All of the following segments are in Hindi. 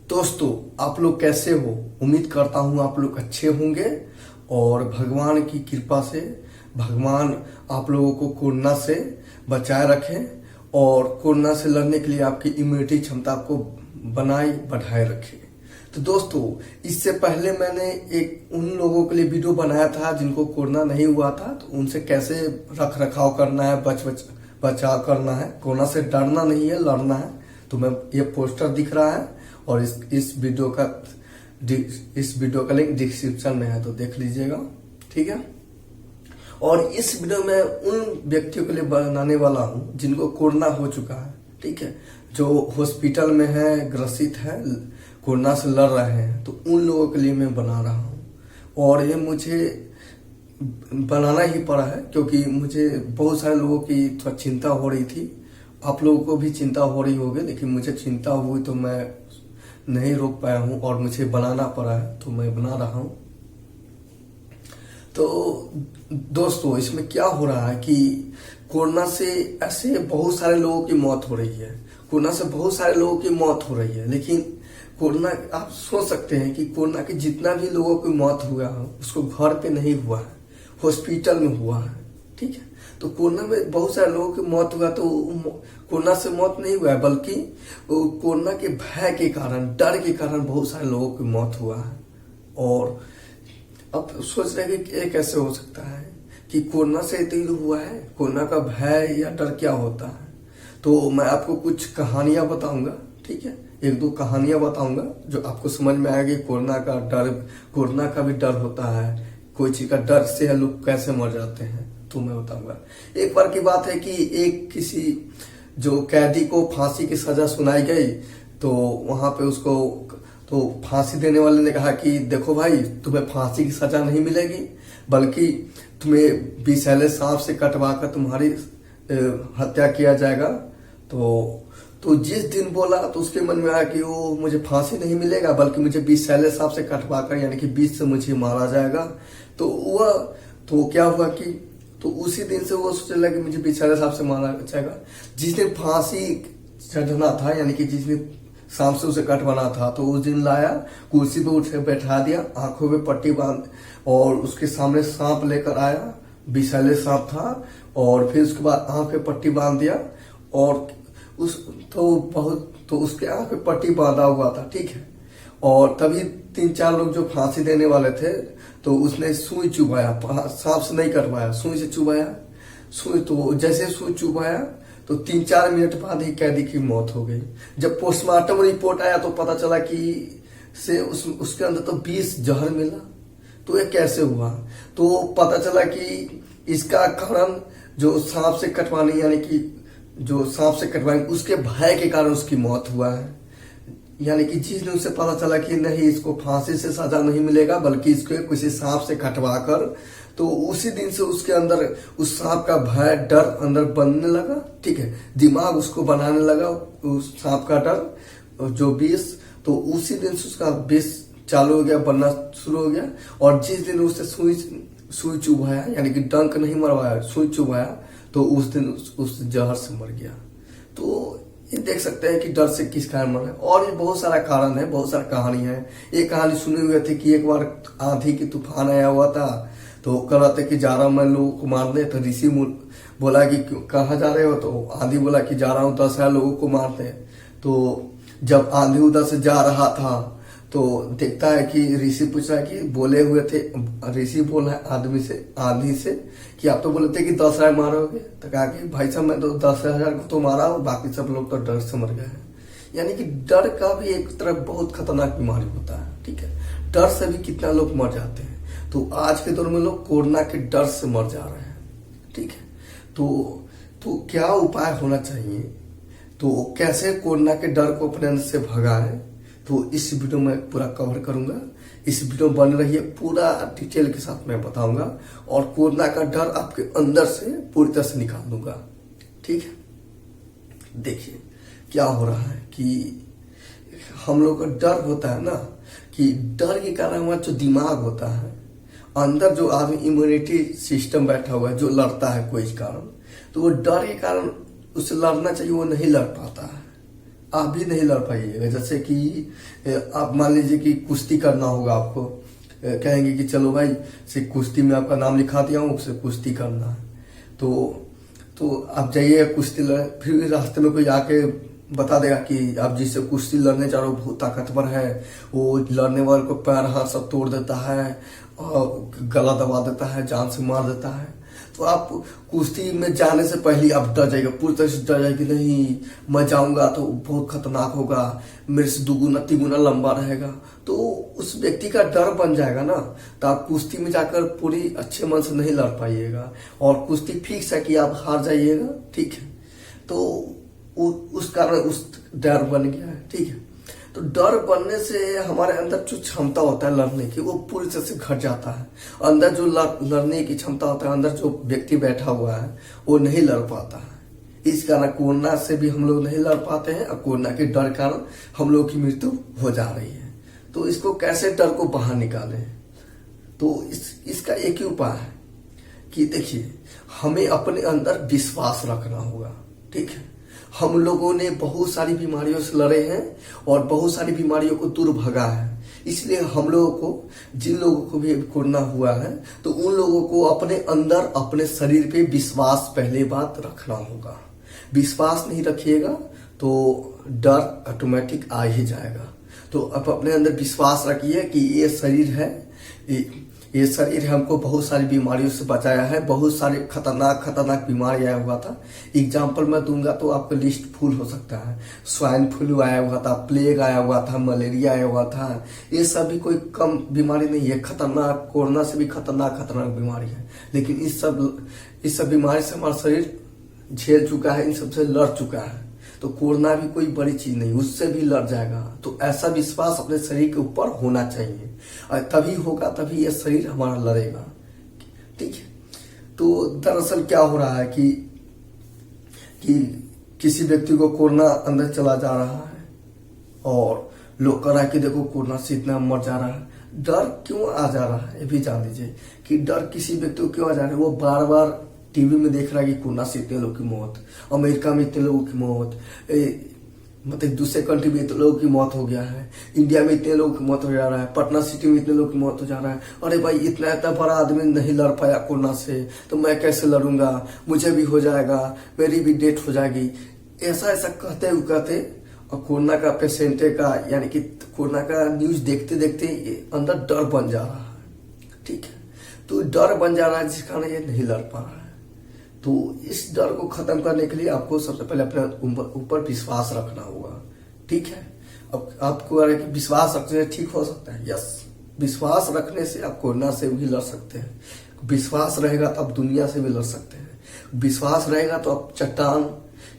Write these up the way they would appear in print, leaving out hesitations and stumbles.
दोस्तों, आप लोग कैसे हो? उम्मीद करता हूँ आप लोग अच्छे होंगे और भगवान की कृपा से भगवान आप लोगों को कोरोना से बचाए रखें और कोरोना से लड़ने के लिए आपकी इम्यूनिटी क्षमता को बढ़ाए रखें। तो दोस्तों, इससे पहले मैंने एक उन लोगों के लिए वीडियो बनाया था जिनको कोरोना नहीं हुआ था, तो उनसे कैसे रख रखाव करना है, बचाव करना है। कोरोना से डरना नहीं है, लड़ना है। तो मैं ये पोस्टर दिख रहा है और इस वीडियो का लिंक डिस्क्रिप्शन में है, तो देख लीजिएगा, ठीक है। और इस वीडियो में उन व्यक्तियों के लिए बनाने वाला हूं जिनको कोरोना हो चुका है, ठीक है, जो हॉस्पिटल में है, ग्रसित है, कोरोना से लड़ रहे हैं, तो उन लोगों के लिए मैं बना रहा हूं। और ये मुझे बनाना ही पड़ा है क्योंकि मुझे बहुत सारे लोगों की थोड़ा चिंता हो रही थी। आप लोगों को भी चिंता हो रही होगी, लेकिन मुझे चिंता हुई तो मैं नहीं रोक पाया हूं और मुझे बनाना पड़ा है, तो मैं बना रहा हूं। तो दोस्तों, इसमें क्या हो रहा है कि कोरोना से ऐसे बहुत सारे लोगों की मौत हो रही है। कोरोना से बहुत सारे लोगों की मौत हो रही है, लेकिन कोरोना, आप सोच सकते हैं कि कोरोना के जितना भी लोगों की मौत हुआ है उसको घर पे नहीं हुआ है, हॉस्पिटल में हुआ है, ठीक है। तो कोरोना में बहुत सारे लोगों की मौत हुआ, तो कोरोना से मौत नहीं हुआ है, बल्कि कोरोना के भय के कारण, डर के कारण बहुत सारे लोगों की मौत हुआ है। और अब सोच रहे हैं कि ये कैसे हो सकता है कि कोरोना से इतना हुआ है, कोरोना का भय या डर क्या होता है। तो मैं आपको कुछ कहानियां बताऊंगा, ठीक है, एक दो कहानियां बताऊंगा जो आपको समझ में आएगी। कोरोना का भी डर होता है, कोई चीज का डर से लोग कैसे मर जाते हैं, तो मैं बताऊंगा। एक बार की बात है कि एक किसी जो कैदी को फांसी की सजा सुनाई गई, तो वहां पे उसको तो फांसी देने वाले ने कहा कि देखो भाई, तुम्हें फांसी की सजा नहीं मिलेगी, बल्कि तुम्हें विषैले सांप से कटवा कर तुम्हारी हत्या किया जाएगा। तो जिस दिन बोला तो उसके मन में आया कि वो मुझे फांसी नहीं मिलेगा, बल्कि मुझे विषैले सांप से कटवा कर, यानी कि बीच से मुझे मारा जाएगा। तो क्या हुआ कि तो उसी दिन से वो सोचने लगा कि मुझे विषैले सांप से मारा जाएगा। जिस दिन फांसी चढ़ना था, यानी कि जिस दिन सांप से उसे कटवाना था, तो उस दिन लाया, कुर्सी पे उठे बैठा दिया, आंखों में पट्टी बांध, और उसके सामने सांप लेकर आया, विषैले सांप था। और फिर उसके बाद आंख पे पट्टी बांध दिया, और उसके आंख पे पट्टी बांधा हुआ था, ठीक है। और तभी 3-4 लोग जो फांसी देने वाले थे, तो उसने सुई चुभाया, सांप से नहीं कटवाया, सुई से चुभाया। तो जैसे सुई चुभाया तो 3-4 मिनट बाद ही कैदी की मौत हो गई। जब पोस्टमार्टम रिपोर्ट आया तो पता चला कि उसके अंदर तो 20 जहर मिला। तो ये कैसे हुआ? तो पता चला कि इसका कारण जो सांप से कटवाने, यानी कि जो सांप से कटवाएंगे उसके भय के कारण उसकी मौत हुआ है। यानी कि जिस दिन उसे पता चला कि नहीं, इसको फांसी से सजा नहीं मिलेगा, बल्कि इसको किसी सांप से कटवा कर, तो उसी दिन से उसके अंदर उस सांप का भय, डर अंदर बनने लगा, ठीक है। दिमाग उसको बनाने लगा उस सांप का डर, जो विष, तो उसी दिन से उसका विष चालू हो गया, बनना शुरू हो गया। और जिस दिन उसे सुई चुभाया, यानी कि डंक नहीं मरवाया, सुई चुभाया, तो उस दिन उस जहर से मर गया। तो ये देख सकते हैं कि डर से किस कारण मर है। और भी बहुत सारा कारण है, बहुत सारा कहानी है। एक कहानी सुनी हुई थी कि एक बार आंधी की तूफान आया हुआ था, तो कह रहे थे कि जा रहा हूं मैं लोगों को मारने। तो ऋषि बोला कि कहाँ जा रहे हो? तो आंधी बोला कि जा रहा हूं 10,000 लोगों को मारने। तो जब आंधी उधर से जा रहा था, तो देखता है कि ऋषि पूछ रहा है कि बोले हुए थे, ऋषि बोल रहा है आंधी से कि आप तो बोले थे कि 10,000 मारोगे। तो कहा कि भाई साहब, मैं तो 10,000 को तो मारा हूं, बाकी सब लोग तो डर से मर गए हैं। यानी कि डर का भी एक तरफ बहुत खतरनाक बीमारी होता है, ठीक है। डर से भी कितना लोग मर जाते हैं। तो आज के दौर में लोग कोरोना के डर से मर जा रहे हैं, ठीक है। तो क्या उपाय होना चाहिए? तो कैसे कोरोना के डर को अपने अंदर से भगाएं, तो इस वीडियो में पूरा कवर करूंगा। इस वीडियो बन रही है, पूरा डिटेल के साथ मैं बताऊंगा, और कोरोना का डर आपके अंदर से पूरी तरह से निकाल दूंगा, ठीक है। देखिए क्या हो रहा है कि हम लोग का डर होता है ना, कि डर के कारण हमारा जो दिमाग होता है, अंदर जो आदमी इम्यूनिटी सिस्टम बैठा हुआ है, जो लड़ता है कोई कारण, तो वो डर के कारण उसे लड़ना चाहिए, वो नहीं लड़ पाता है। आप भी नहीं लड़ पाइएगा। जैसे कि आप मान लीजिए कि कुश्ती करना होगा आपको, कहेंगे कि चलो भाई से कुश्ती में आपका नाम लिखा दिया हूँ, उससे कुश्ती करना है। तो आप जाइए कुश्ती लड़, फिर रास्ते में कोई आके बता देगा कि आप जिससे कुश्ती लड़ने जा रहे हो बहुत ताकतवर है, वो लड़ने वाले को पैर हाथ सब तोड़ देता है और गला दबा देता है, जान से मार देता है। तो आप कुश्ती में जाने से पहले आप डर जाएगा, पूरी तरह से डर जाएगा कि नहीं मैं जाऊंगा तो बहुत खतरनाक होगा, मेरे से दुगुना तिगुना लंबा रहेगा। तो उस व्यक्ति का डर बन जाएगा ना, तो आप कुश्ती में जाकर पूरी अच्छे मन से नहीं लड़ पाइएगा और कुश्ती फिक्स है कि आप हार जाइएगा। ठीक है, तो उस कारण उस डर बन गया है। ठीक है, तो डर बनने से हमारे अंदर जो क्षमता होता है लड़ने की वो पूरी तरह से घट जाता है। अंदर जो लड़ने की क्षमता होता है, अंदर जो व्यक्ति बैठा हुआ है वो नहीं लड़ पाता है। इस कारण कोरोना से भी हम लोग नहीं लड़ पाते हैं और कोरोना के डर कारण हम लोग की मृत्यु हो जा रही है। तो इसको कैसे डर को बाहर निकालें, तो इसका एक ही उपाय है कि देखिए हमें अपने अंदर विश्वास रखना होगा। ठीक है, हम लोगों ने बहुत सारी बीमारियों से लड़े हैं और बहुत सारी बीमारियों को दूर भगा है। इसलिए हम लोगों को, जिन लोगों को भी कोरोना हुआ है, तो उन लोगों को अपने अंदर अपने शरीर पे विश्वास पहले बात रखना होगा। विश्वास नहीं रखिएगा तो डर ऑटोमेटिक आ ही जाएगा। तो आप अपने अंदर विश्वास रखिए कि ये शरीर है, ये शरीर हमको बहुत सारी बीमारियों से बचाया है। बहुत सारे खतरनाक बीमारी आया हुआ था। एग्जाम्पल मैं दूंगा तो आपका लिस्ट फुल हो सकता है। स्वाइन फ्लू आया हुआ था, प्लेग आया हुआ था, मलेरिया आया हुआ था। ये सभी कोई कम बीमारी नहीं है, खतरनाक, कोरोना से भी खतरनाक बीमारी है। लेकिन इस सब बीमारी से हमारा शरीर झेल चुका है, इन सबसे लड़ चुका है। तो कोरोना भी कोई बड़ी चीज नहीं, उससे भी लड़ जाएगा। तो ऐसा विश्वास अपने शरीर के ऊपर होना चाहिए और तभी होगा, तभी ये शरीर हमारा लड़ेगा। ठीक है, तो दरअसल क्या हो रहा है कि किसी व्यक्ति को कोरोना अंदर चला जा रहा है और लोग कह रहा है कि देखो कोरोना से इतना मर जा रहा है। डर क्यों आ जा रहा है ये भी जान लीजिए कि डर किसी व्यक्ति को क्यों आ जा रहा है। वो बार बार टीवी में देख रहा है कि कोरोना से इतने लोगों की मौत, अमेरिका में इतने लोगों की मौत, मतलब दूसरे कंट्री में इतने लोगों की मौत हो गया है, इंडिया में इतने लोगों की मौत हो जा रहा है, पटना सिटी में इतने लोगों की मौत हो जा रहा है। अरे भाई इतना बड़ा आदमी नहीं लड़ पाया कोरोना से, तो मैं कैसे लड़ूंगा, मुझे भी हो जाएगा, मेरी भी डेथ हो जाएगी। ऐसा कहते और कोरोना का पेशेंट का, यानी कि कोरोना का न्यूज देखते देखते अंदर डर बन जा रहा है। ठीक है, तो डर बन जा रहा है जिस कारण ये नहीं लड़ पा रहा है। तो इस डर को खत्म करने के लिए आपको सबसे पहले अपने ऊपर विश्वास रखना होगा। ठीक है, अब आपको विश्वास रखने से ठीक हो सकता है। यस, विश्वास रखने से आप कोरोना से भी लड़ सकते हैं। विश्वास रहेगा तो आप दुनिया से भी लड़ सकते हैं। विश्वास रहेगा तो आप चट्टान,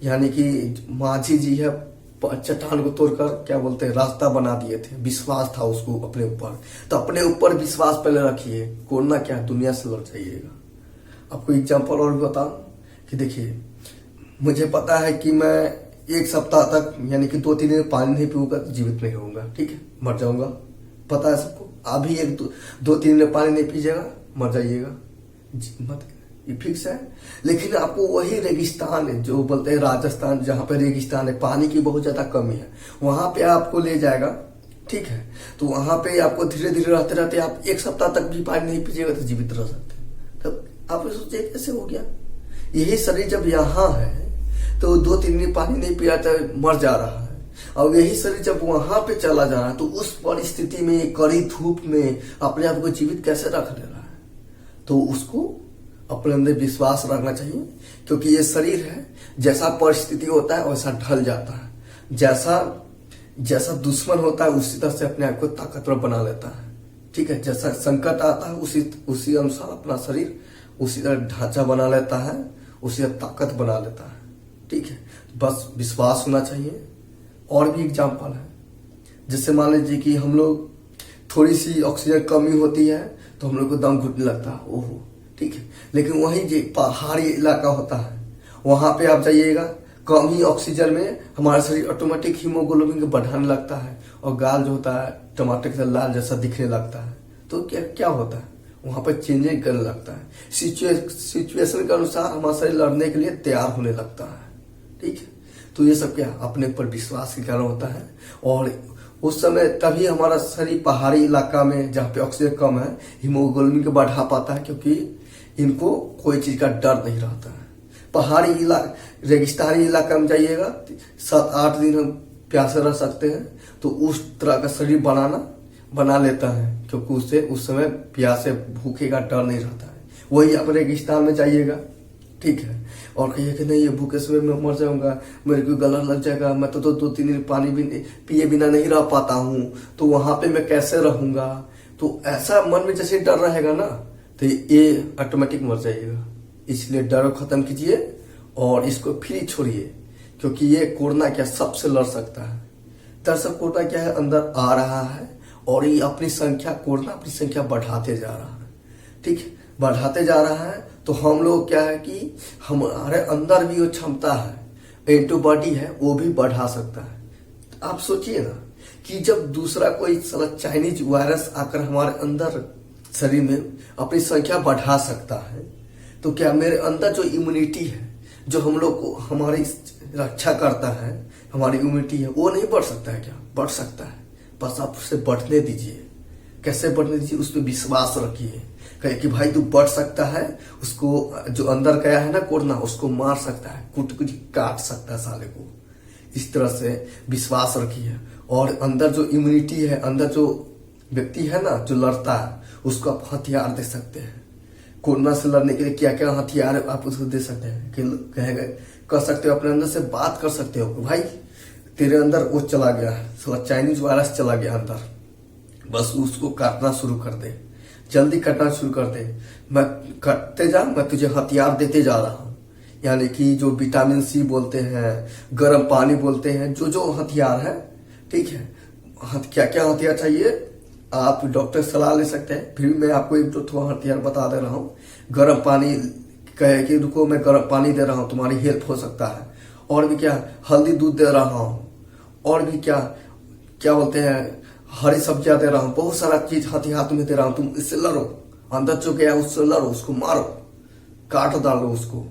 यानी कि माझी जी है, चट्टान को तोड़कर क्या बोलते हैं रास्ता बना दिए थे। विश्वास था उसको अपने ऊपर, तो अपने ऊपर विश्वास पहले रखिए। कोरोना क्या है, दुनिया से लड़ जाइएगा। आपको एग्जाम्पल और भी बताऊं कि देखिए मुझे पता है कि मैं 1 सप्ताह तक, यानी कि 2-3 दिन पानी नहीं पीऊंगा तो जीवित नहीं रहूंगा। ठीक है, मर जाऊंगा, पता है सबको। अभी 2-3 दिन पानी नहीं पीजिएगा, मर जाइएगा, मत, ये फिक्स है। लेकिन आपको वही रेगिस्तान है जो बोलते हैं राजस्थान, जहां पे रेगिस्तान है, पानी की बहुत ज्यादा कमी है, वहां पे आपको ले जाएगा। ठीक है, तो वहां पे आपको धीरे धीरे रहते रहते आप 1 सप्ताह तक भी पानी नहीं पीजिएगा तो जीवित रह सकते हैं। तब आप सोचिए कैसे हो गया। यही शरीर जब यहाँ है तो 2-3 दिन पानी नहीं पिया तो मर जा रहा है, और यही शरीर जब वहां पे चला जा रहा है तो उस परिस्थिति में, कड़ी धूप में अपने आप को जीवित कैसे रख ले रहा है। तो उसको अपने अंदर विश्वास रखना चाहिए, क्योंकि ये शरीर है, जैसा परिस्थिति होता है वैसा ढल जाता है। जैसा दुश्मन होता है उसी तरह से अपने आप को ताकतवर बना लेता है। ठीक है, जैसा संकट आता है उसी अनुसार अपना शरीर उसी तरह ढांचा बना लेता है, उसी तरह ताकत बना लेता है। ठीक है, बस विश्वास होना चाहिए। और भी एग्जाम्पल है, जैसे मान लीजिए कि हम लोग थोड़ी सी ऑक्सीजन कमी होती है तो हम लोग को दम घुटने लगता है, ओहो। ठीक है, लेकिन वही जो पहाड़ी इलाका होता है वहां पे आप जाइएगा, कम ही ऑक्सीजन में हमारा शरीर ऑटोमेटिक हीमोग्लोबिन को बढ़ाने लगता है और गाल जो होता है टमाटर के लाल जैसा दिखने लगता है। तो क्या होता है, वहां पर चेंजिंग करने लगता है। सिचुएशन के अनुसार हमारा शरीर लड़ने के लिए तैयार होने लगता है। ठीक है, तो ये सब क्या अपने पर विश्वास के कारण होता है। और उस समय तभी हमारा शरीर पहाड़ी इलाका में जहाँ पे ऑक्सीजन कम है हीमोग्लोबिन को बढ़ा पाता है, क्योंकि इनको कोई चीज का डर नहीं रहता है। पहाड़ी इलाका, रेगिस्तानी इलाका में जाइएगा 7-8 दिन हम प्यासे रह सकते हैं, तो उस तरह का शरीर बना लेता है, क्योंकि उससे उस समय प्यासे भूखे का डर नहीं रहता है। वही आप रेगिस्तान में जाइएगा, ठीक है, और कहिए कि नहीं ये भूखे समय में मर जाऊंगा, मेरे को गला लग जाएगा, मैं तो 2-3 दिन पानी भी पिए बिना नहीं रह पाता हूँ, तो वहां पे मैं कैसे रहूंगा। तो ऐसा मन में जैसे डर रहेगा ना, तो ये ऑटोमेटिक मर जाइएगा। इसलिए डर को खत्म कीजिए और इसको फ्री छोड़िए, क्योंकि ये कोरोना क्या सबसे लड़ सकता है। दरअसल कोरोना क्या है, अंदर आ रहा है और ये कोरोना अपनी संख्या बढ़ाते जा रहा है, ठीक है, बढ़ाते जा रहा है। तो हम लोग क्या है कि हमारे अंदर भी वो क्षमता है, एंटीबॉडी है, वो भी बढ़ा सकता है। आप सोचिए ना कि जब दूसरा कोई साला चाइनीज वायरस आकर हमारे अंदर शरीर में अपनी संख्या बढ़ा सकता है, तो क्या मेरे अंदर जो इम्यूनिटी है, जो हम लोग को हमारी रक्षा करता है, हमारी इम्यूनिटी है, वो नहीं बढ़ सकता है क्या? बढ़ सकता है। बस आप उसे बढ़ने दीजिए। कैसे बढ़ने दीजिए? उस पर विश्वास रखिए, कहे कि भाई तू बढ़ सकता है, उसको जो अंदर गया है ना कोरोना, उसको मार सकता है, कुट काट सकता है साले को। इस तरह से विश्वास रखिए। और अंदर जो इम्यूनिटी है, अंदर जो व्यक्ति है ना जो लड़ता है, उसको आप हथियार दे सकते हैं। कोरोना से लड़ने के लिए क्या क्या हथियार आप उसको दे सकते हैं कि कर सकते हो, अपने अंदर से बात कर सकते हो, भाई तेरे अंदर वो चला गया है, चाइनीज वायरस चला गया अंदर, बस उसको काटना शुरू कर दे, जल्दी काटना शुरू कर दे, मैं काटते जा, मैं तुझे हथियार देते जा रहा हूँ। यानी कि जो विटामिन सी बोलते हैं, गर्म पानी बोलते हैं, जो जो हथियार है, ठीक है, क्या क्या हथियार चाहिए आप डॉक्टर सलाह ले सकते हैं। फिर भी मैं आपको एक दो हथियार बता दे रहा हूँ। गर्म पानी, कहे कि रुको मैं गर्म पानी दे रहा हूँ, तुम्हारी हेल्प हो सकता है। और भी क्या, हल्दी दूध दे रहा हूँ। और भी क्या क्या बोलते हैं, हरी सब्जियां दे रहा हूँ, बहुत सारा चीज हथियार तुम्हें दे रहा हूँ, तुम इससे लड़ो, अंदर जो गया उससे लड़ो, उसको मारो, काट डालो उसको।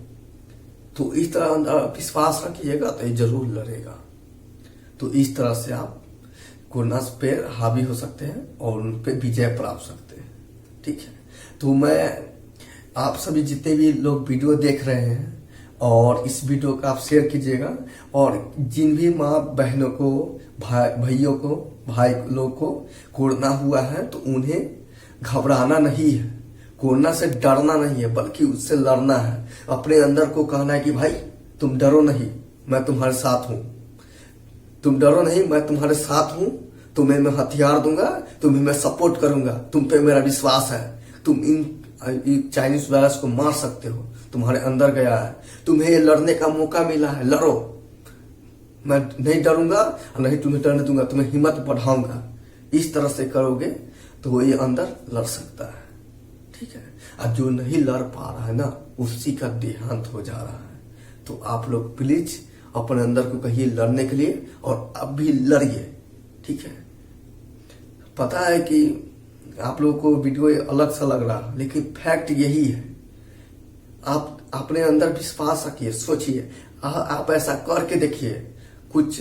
तो इस तरह अंदर विश्वास रखिएगा तो ये जरूर लड़ेगा। तो इस तरह से आप कोरोना पे हावी हो सकते हैं और उन पे विजय प्राप्त सकते हैं, ठीक है। तो मैं आप सभी जितने भी लोग वीडियो देख रहे हैं, और इस वीडियो को आप शेयर कीजिएगा, और जिन भी माँ बहनों को, भाइयों को, भाई लोग को कोरोना हुआ है, तो उन्हें घबराना नहीं है, कोरोना से डरना नहीं है, बल्कि उससे लड़ना है। अपने अंदर को कहना है कि भाई तुम डरो नहीं, मैं तुम्हारे साथ हूं, तुम डरो नहीं, मैं तुम्हारे साथ हूं, तुम्हें मैं हथियार दूंगा, तुम्हें मैं सपोर्ट करूंगा, तुम पे मेरा विश्वास है, तुम इन चाइनीज वायरस को मार सकते हो, तुम्हारे अंदर गया है, तुम्हें ये लड़ने का मौका मिला है, लड़ो, मैं नहीं डरूंगा और नहीं तुम्हें डरने दूंगा, तुम्हें हिम्मत बढ़ाऊंगा। इस तरह से करोगे तो वो ये अंदर लड़ सकता है, ठीक है। और जो नहीं लड़ पा रहा है ना, उसी का देहांत हो जा रहा है। तो आप लोग प्लीज अपने अंदर को कहिए लड़ने के लिए, और अब भी लड़िए, ठीक है। पता है कि आप लोगों को वीडियो अलग सा लग रहा, लेकिन फैक्ट यही है। आप अपने अंदर विश्वास रखिए, सोचिए, आप ऐसा करके देखिए, कुछ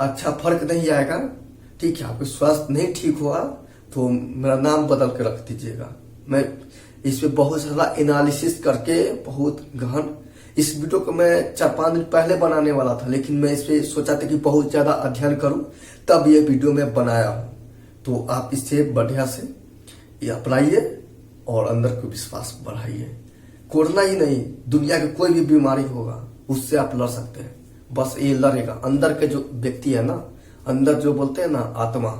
अच्छा फर्क नहीं आएगा, ठीक है। आपको स्वास्थ्य नहीं ठीक हुआ तो मेरा नाम बदल के रख दीजिएगा। मैं इस पे बहुत सारा एनालिसिस करके, बहुत गहन, इस वीडियो को मैं 4-5 दिन पहले बनाने वाला था, लेकिन मैं इस पे सोचा था कि बहुत ज्यादा अध्ययन करूं, तब ये वीडियो मैं बनाया हूं। तो आप इससे बढ़िया से ये अपनाइए और अंदर को विश्वास बढ़ाइए। कोरोना ही नहीं, दुनिया की कोई भी बीमारी होगा, उससे आप लड़ सकते हैं। बस ये लड़ेगा अंदर के जो व्यक्ति है ना, अंदर जो बोलते हैं ना आत्मा,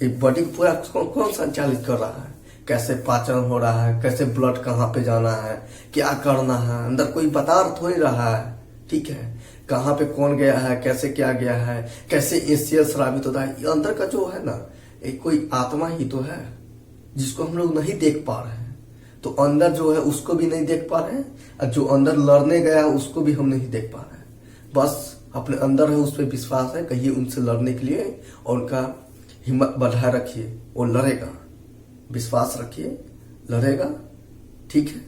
ये बॉडी पूरा कौन संचालित कर रहा है, कैसे पाचन हो रहा है, कैसे ब्लड कहाँ पे जाना है, क्या करना है, अंदर कोई बता थोड़ी रहा है, ठीक है। कहाँ पे कौन गया है, कैसे क्या गया है, कैसे एशियल शराबित होता है, ये अंदर का जो है ना, एक कोई आत्मा ही तो है, जिसको हम लोग नहीं देख पा रहे हैं। तो अंदर जो है उसको भी नहीं देख पा रहे हैं, और जो अंदर लड़ने गया है उसको भी हम नहीं देख पा रहे हैं। बस अपने अंदर है, उस पर विश्वास है, कहिए उनसे लड़ने के लिए, और उनका हिम्मत बढ़ाए रखिए, वो लड़ेगा, विश्वास रखिए, लड़ेगा, ठीक है।